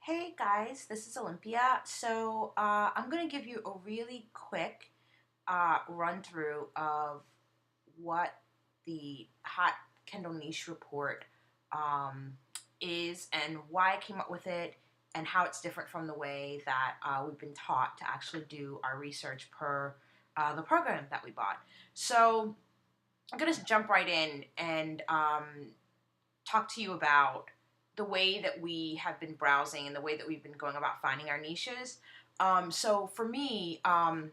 Hey guys, this is Olympia. I'm going to give you a really quick run through of what the Hot Kendall Niche Report um, is and why I came up with it and how it's different from the way that we've been taught to actually do our research per the program that we bought. So, I'm going to jump right in and talk to you about the way that we have been browsing and the way that we've been going about finding our niches. So for me, and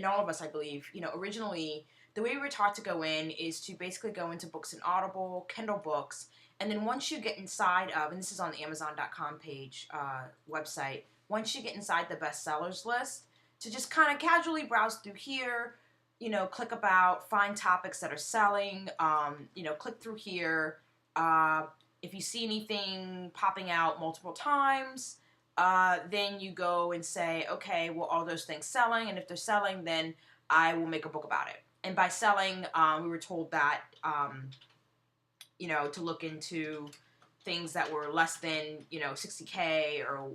all of us, I believe, originally the way we were taught to go in is to basically go into books and Audible, Kindle books, and then once you get inside of, and this is on the Amazon.com page website, once you get inside the bestsellers list, to just kind of casually browse through here, click about, find topics that are selling, click through here. Uh, if you see anything popping out multiple times, then you go and say, okay, well, all those things selling, and if they're selling, then I will make a book about it. And by selling, we were told that, to look into things that were less than, 60K or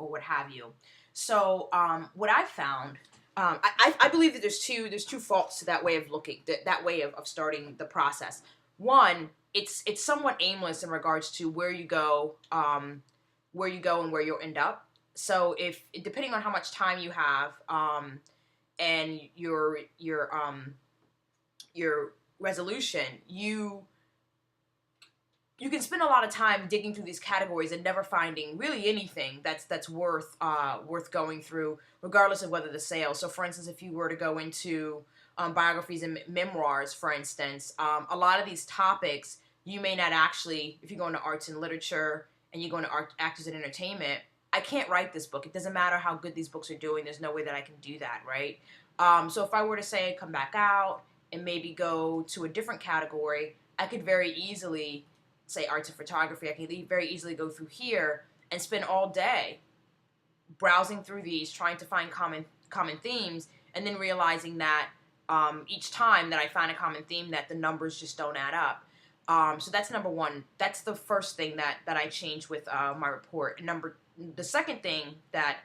what have you. So what I found, I believe that there's two faults to that way of looking, that way of starting the process. One, it's somewhat aimless in regards to where you go and where you'll end up. So if depending on how much time you have and your resolution, you can spend a lot of time digging through these categories and never finding really anything that's worth going through, regardless of whether the sale. So, for instance, if you were to go into biographies and memoirs, for instance, a lot of these topics you may not actually. If you go into arts and literature and you go into art, actors and entertainment, I can't write this book. It doesn't matter how good these books are doing. There's no way that I can do that, right? So if I were to say come back out and maybe go to a different category, I could very easily say arts and photography. I can very easily go through here and spend all day browsing through these, trying to find common themes, and then realizing that each time that I find a common theme, that the numbers just don't add up. So that's number one. That's the first thing that I changed with my report. The second thing that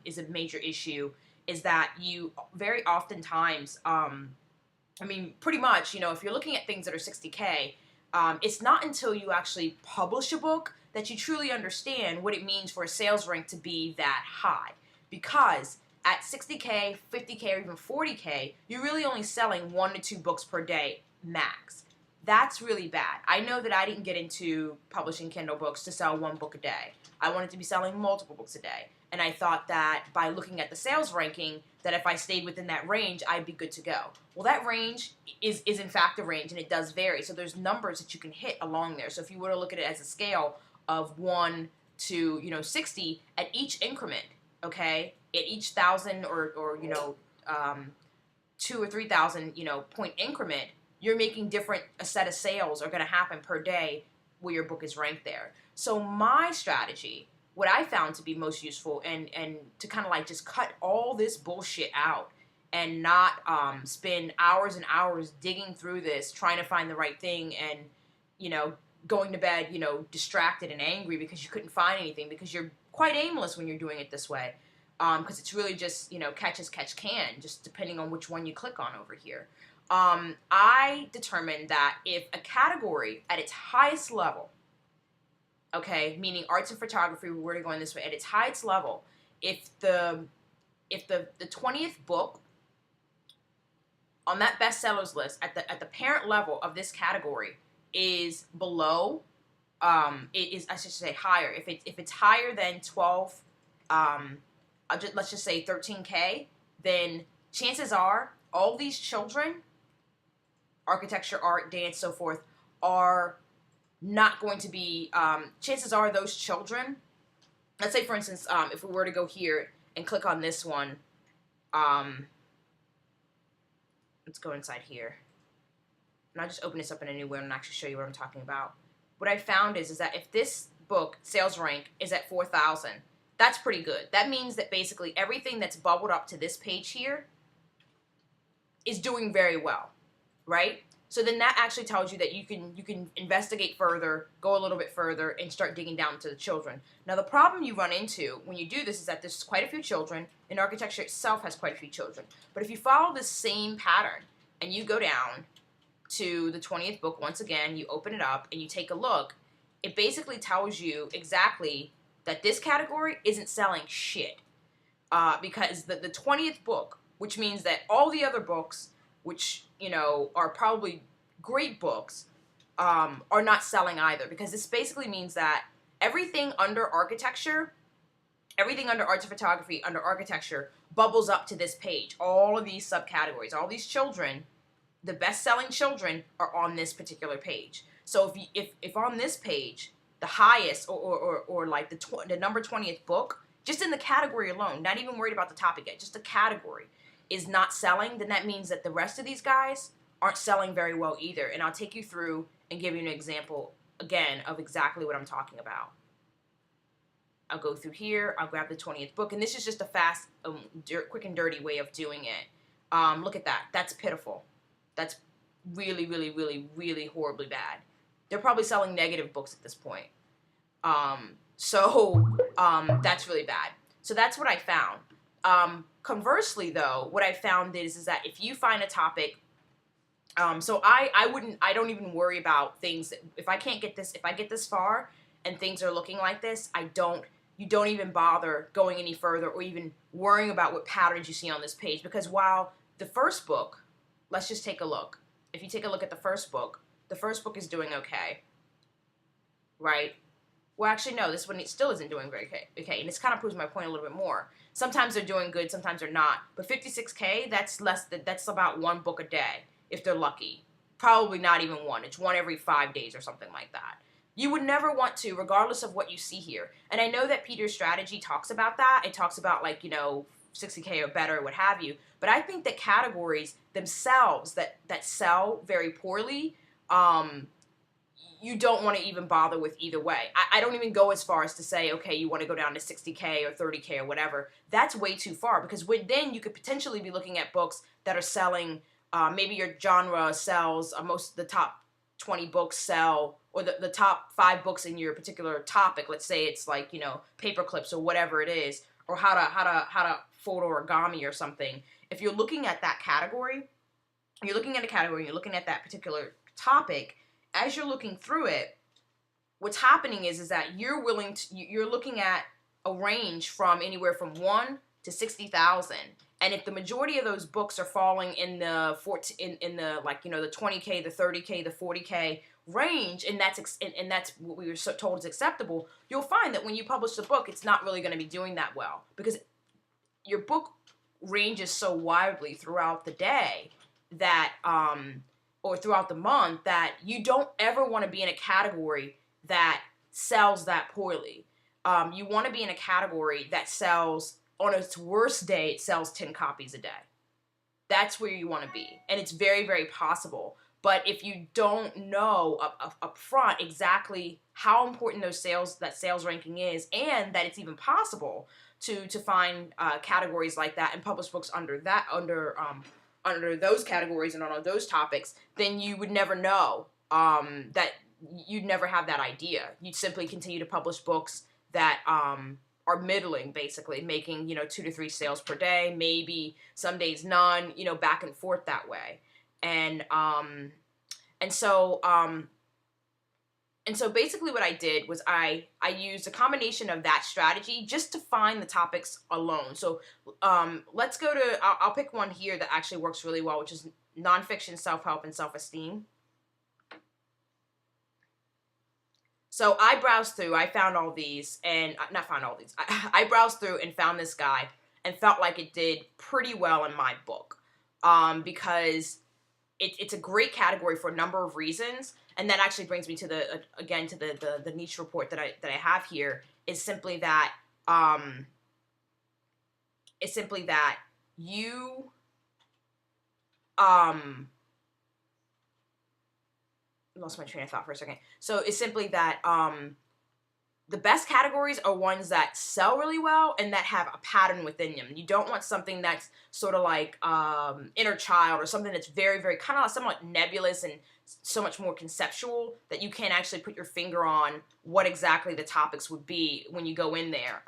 is a major issue is that you very oftentimes, pretty much, if you're looking at things that are 60K, it's not until you actually publish a book that you truly understand what it means for a sales rank to be that high. Because at 60K, 50K, or even 40K, you're really only selling 1 to 2 books per day max. That's really bad. I know that I didn't get into publishing Kindle books to sell 1 book a day. I wanted to be selling multiple books a day. And I thought that by looking at the sales ranking, that if I stayed within that range, I'd be good to go. Well, that range is in fact a range, and it does vary. So there's numbers that you can hit along there. So if you were to look at it as a scale of 1 to 60 at each increment, okay, at each 1,000 or 2 or 3,000 point increment, you're making a set of sales are going to happen per day where your book is ranked there. So my strategy, what I found to be most useful, and to kind of like just cut all this bullshit out and not spend hours and hours digging through this, trying to find the right thing, and going to bed distracted and angry because you couldn't find anything, because you're quite aimless when you're doing it this way, because it's really just catch as catch can, just depending on which one you click on over here. I determined that if a category at its highest level, okay, meaning arts and photography, we were going this way, at its highest level, if the 20th book on that bestsellers list at the parent level of this category is below, it is, I should say, higher. If it's higher than 12, let's just say 13K, then chances are all these children, architecture, art, dance, so forth, are not going to be, chances are those children, let's say for instance, if we were to go here and click on this one, let's go inside here, and I'll just open this up in a new window and actually show you what I'm talking about. What I found is that if this book sales rank is at 4,000, that's pretty good. That means that basically everything that's bubbled up to this page here is doing very well, right? So then that actually tells you that you can investigate further, go a little bit further, and start digging down to the children. Now the problem you run into when you do this is that there's quite a few children, and architecture itself has quite a few children. But if you follow the same pattern and you go down to the 20th book once again, you open it up and you take a look, it basically tells you exactly that this category isn't selling shit. Because the 20th book, which means that all the other books, which, you know, are probably great books, are not selling either. Because this basically means that everything under architecture, everything under arts and photography, under architecture, bubbles up to this page. All of these subcategories, all these children, the best-selling children are on this particular page. So if on this page, the highest, or like the number 20th book, just in the category alone, not even worried about the topic yet, just the category, is not selling, then that means that the rest of these guys aren't selling very well either. And I'll take you through and give you an example, again, of exactly what I'm talking about. I'll go through here, I'll grab the 20th book, and this is just a fast, quick and dirty way of doing it. Look at that. That's pitiful. That's really, really, really, really horribly bad. They're probably selling negative books at this point. That's really bad. So that's what I found. Conversely, though, what I found is that if you find a topic, so I don't even worry about things. If I get this far and things are looking like this, you don't even bother going any further or even worrying about what patterns you see on this page. Because while the first book, let's just take a look. If you take a look at the first book is doing okay, right? Well, actually, no, this one still isn't doing very okay, and this kind of proves my point a little bit more. Sometimes they're doing good, sometimes they're not. But 56K, that's about one book a day, if they're lucky. Probably not even one. It's one every 5 days or something like that. You would never want to, regardless of what you see here. And I know that Peter's strategy talks about that. It talks about, like, you know, 60K or better, what have you. But I think that categories themselves that sell very poorly, you don't want to even bother with either way. I don't even go as far as to say, okay, you want to go down to 60K or 30K or whatever. That's way too far, because then you could potentially be looking at books that are selling, maybe your genre sells, most of the top 20 books sell, or the top 5 books in your particular topic. Let's say it's like, you know, paper clips or whatever it is, or how to fold origami or something. If you're looking at that category, you're looking at that particular topic, as you're looking through it, what's happening is that you're looking at a range from anywhere from 1 to 60,000. And if the majority of those books are falling in the like, you know, the 20K, the 30K, the 40K range, and that's what we were told is acceptable, you'll find that when you publish the book, it's not really going to be doing that well, because your book ranges so widely throughout the day that or throughout the month, that you don't ever want to be in a category that sells that poorly. You want to be in a category that sells, on its worst day, it sells 10 copies a day. That's where you want to be. And it's very, very possible. But if you don't know up front exactly how important that sales ranking is, and that it's even possible to find categories like that and publish books under those categories and on those topics, then you would never know, that you'd never have that idea. You'd simply continue to publish books that are middling, basically, making, you know, 2 to 3 sales per day, maybe some days none, you know, back and forth that way. And so basically what I did was I used a combination of that strategy just to find the topics alone. So let's go to, I'll pick one here that actually works really well, which is nonfiction, self-help, and self-esteem. So I browsed through, I found all these, and not found all these, I browsed through and found this guy and felt like it did pretty well in my book, because it's a great category for a number of reasons. And that actually brings me to the niche report that I have here, is simply that you lost my train of thought for a second. So it's simply that the best categories are ones that sell really well and that have a pattern within them. You don't want something that's sort of like Inner Child, or something that's very, very kind of somewhat nebulous and so much more conceptual that you can't actually put your finger on what exactly the topics would be when you go in there.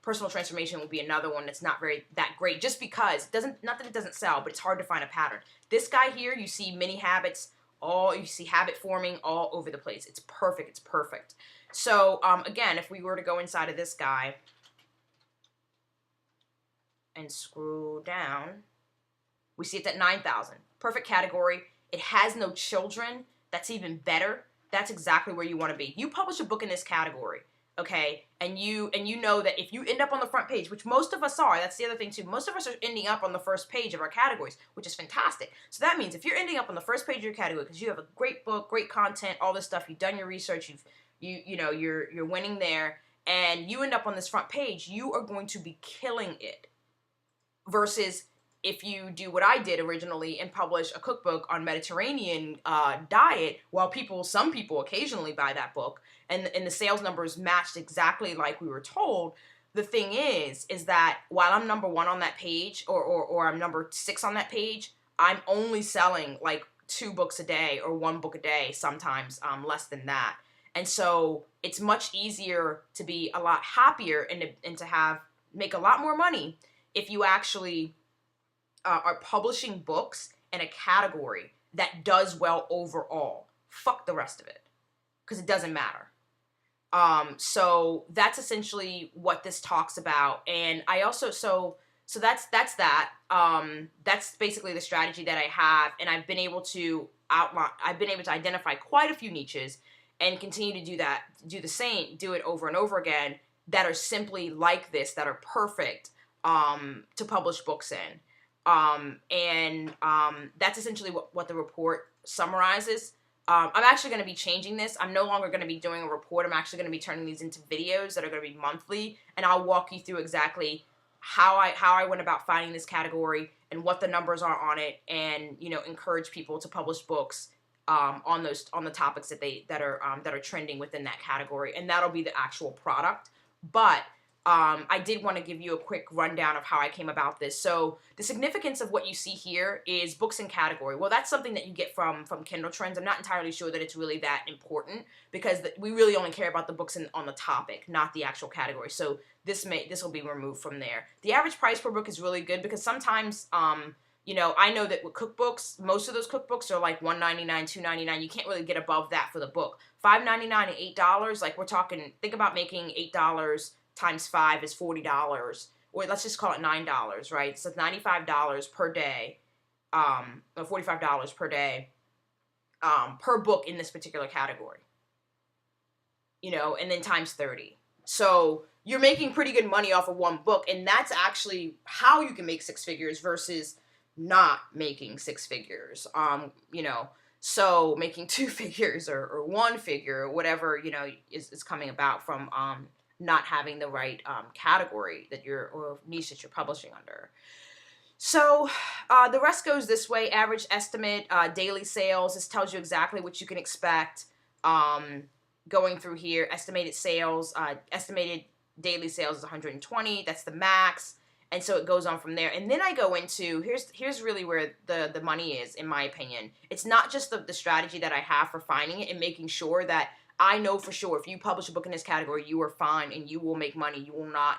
Personal transformation will be another one that's not very that great, just because it doesn't, not that it doesn't sell, but it's hard to find a pattern. This guy here, you see mini habits, you see habit forming all over the place. It's perfect. It's perfect. So, again, if we were to go inside of this guy and scroll down, we see it's at 9,000. Perfect category. It has no children. That's even better. That's exactly where you want to be. You publish a book in this category, okay? And you know that if you end up on the front page, which most of us are, that's the other thing too. Most of us are ending up on the first page of our categories, which is fantastic. So that means if you're ending up on the first page of your category because you have a great book, great content, all this stuff, you've done your research, you're winning there, and you end up on this front page, you are going to be killing it. Versus if you do what I did originally and publish a cookbook on Mediterranean diet, while some people occasionally buy that book, and the sales numbers matched exactly like we were told. The thing is that while I'm number 1 on that page, or I'm number 6 on that page, I'm only selling like 2 books a day or 1 book a day, sometimes less than that. And so it's much easier to be a lot happier and to make a lot more money if you actually are publishing books in a category that does well overall. Fuck the rest of it, because it doesn't matter. So that's essentially what this talks about. And I also, so that's that. That's basically the strategy that I have, and I've been able to identify quite a few niches and continue to do it over and over again, that are simply like this, that are perfect to publish books in. That's essentially what the report summarizes. I'm actually going to be changing this. I'm no longer going to be doing a report. I'm actually going to be turning these into videos that are going to be monthly, and I'll walk you through exactly how I went about finding this category and what the numbers are on it, and encourage people to publish books on the topics that are trending within that category, and that'll be the actual product. But I did want to give you a quick rundown of how I came about this. So the significance of what you see here is books in category. Well, that's something that you get from Kindle Trends. I'm not entirely sure that it's really that important, because we really only care about the books on the topic, not the actual category. So this will be removed from there. The average price per book is really good, because sometimes I know that with cookbooks, most of those cookbooks are like $1.99, $2.99. You can't really get above that for the book. $5.99 and $8, like we're talking, think about making $8 times 5 is $40, or let's just call it $9, right? So $95 per day, or $45 per day, per book in this particular category, and then times 30. So you're making pretty good money off of one book, and that's actually how you can make 6 figures versus not making 6 figures. So making 2 figures or 1 figure, or whatever, is coming about from not having the right category or niche that you're publishing under. So the rest goes this way: average estimate, daily sales. This tells you exactly what you can expect going through here. Estimated sales, estimated daily sales is 120. That's the max. And so it goes on from there. And then I go into, here's really where the money is, in my opinion. It's not just the strategy that I have for finding it and making sure that I know for sure if you publish a book in this category, you are fine and you will make money. You will not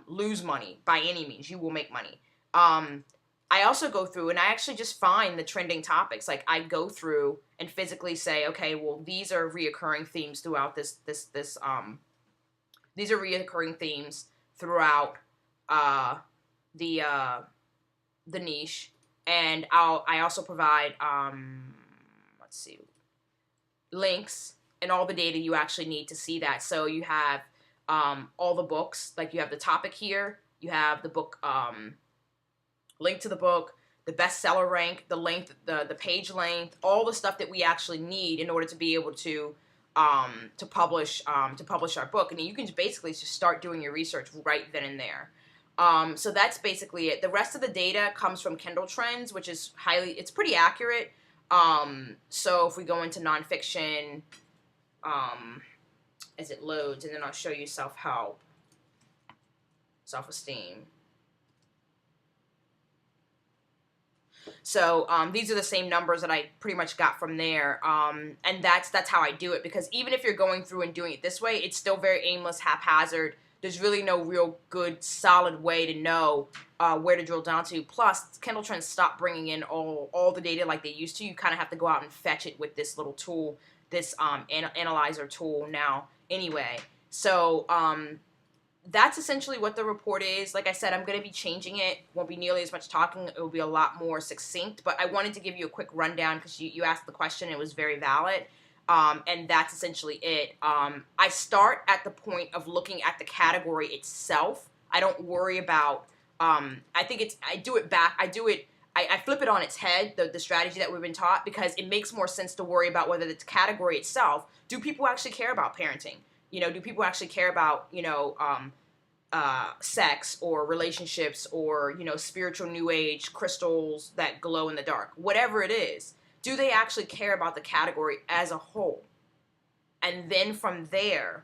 lose money by any means. You will make money. I also go through and I actually just find the trending topics. Like I go through and physically say, okay, well, these are reoccurring themes throughout these are reoccurring themes throughout the niche. And I also provide links and all the data you actually need to see that. So you have all the books, like you have the topic here, you have the book, link to the book, the bestseller rank, the length, the page length, all the stuff that we actually need in order to be able to publish our book. And you can basically just start doing your research right then and there. So that's basically it. The rest of the data comes from Kindle Trends, which is it's pretty accurate. So if we go into nonfiction, as it loads, and then I'll show you self-help, self-esteem. So these are the same numbers that I pretty much got from there, and that's how I do it, because even if you're going through and doing it this way, it's still very aimless, haphazard. There's really no real good, solid way to know where to drill down to. Plus, Kindle Trends stopped bringing in all the data like they used to. You kind of have to go out and fetch it with this little tool, this analyzer tool now anyway. So that's essentially what the report is. Like I said, I'm going to be changing it. Won't be nearly as much talking. It will be a lot more succinct. But I wanted to give you a quick rundown because you asked the question. It was very valid. And that's essentially it. I start at the point of looking at the category itself. I don't worry about, I do it, I flip it on its head, the strategy that we've been taught, because it makes more sense to worry about whether the category itself, do people actually care about parenting? You know, do people actually care about, you know, sex or relationships or, you know, spiritual new age crystals that glow in the dark, whatever it is. Do they actually care about the category as a whole? And then from there,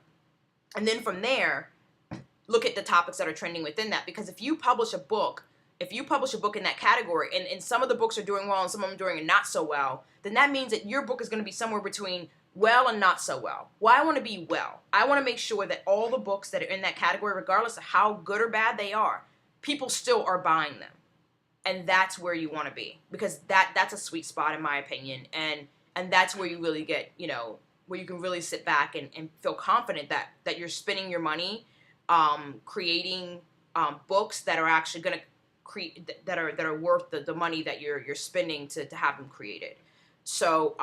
look at the topics that are trending within that. Because if you publish a book in that category, and some of the books are doing well and some of them are doing not so well, then that means that your book is going to be somewhere between well and not so well. Well, I want to be well. I want to make sure that all the books that are in that category, regardless of how good or bad they are, people still are buying them. And that's where you want to be, because that's a sweet spot in my opinion, and that's where you really get, you know, where you can really sit back and feel confident that you're spending your money creating books that are actually going to create, that are worth the money that you're spending to have them created. So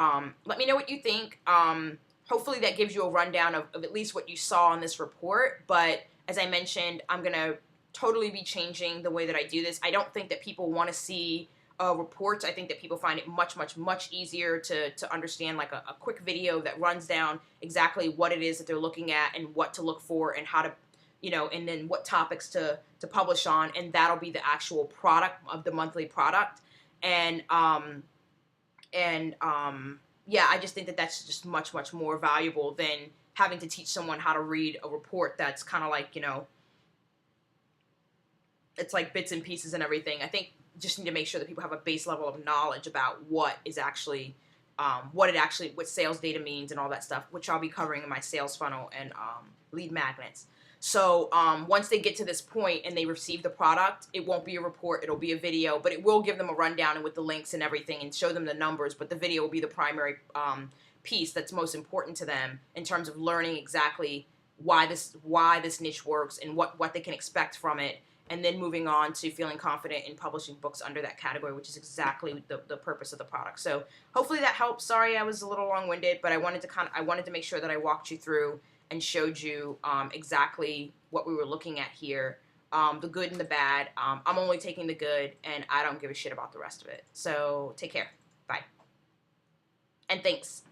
let me know what you think. Hopefully that gives you a rundown of at least what you saw in this report. But as I mentioned, I'm going to totally be changing the way that I do this. I don't think that people want to see reports. I think that people find it much easier to understand, like a quick video that runs down exactly what it is that they're looking at and what to look for and how to, you know, and then what topics to publish on, and that'll be the actual product of the monthly product. And yeah, I just think that that's just much more valuable than having to teach someone how to read a report that's kind of like, you know, it's like bits and pieces and everything. I think just need to make sure that people have a base level of knowledge about what is actually, what sales data means and all that stuff, which I'll be covering in my sales funnel and lead magnets. So once they get to this point and they receive the product, it won't be a report, it'll be a video, but it will give them a rundown and with the links and everything and show them the numbers, but the video will be the primary piece that's most important to them in terms of learning exactly why this niche works and what they can expect from it, and then moving on to feeling confident in publishing books under that category, which is exactly the purpose of the product. So hopefully that helps. Sorry I was a little long-winded, but I wanted to make sure that I walked you through and showed you exactly what we were looking at here, the good and the bad. I'm only taking the good, and I don't give a shit about the rest of it. So take care. Bye. And thanks.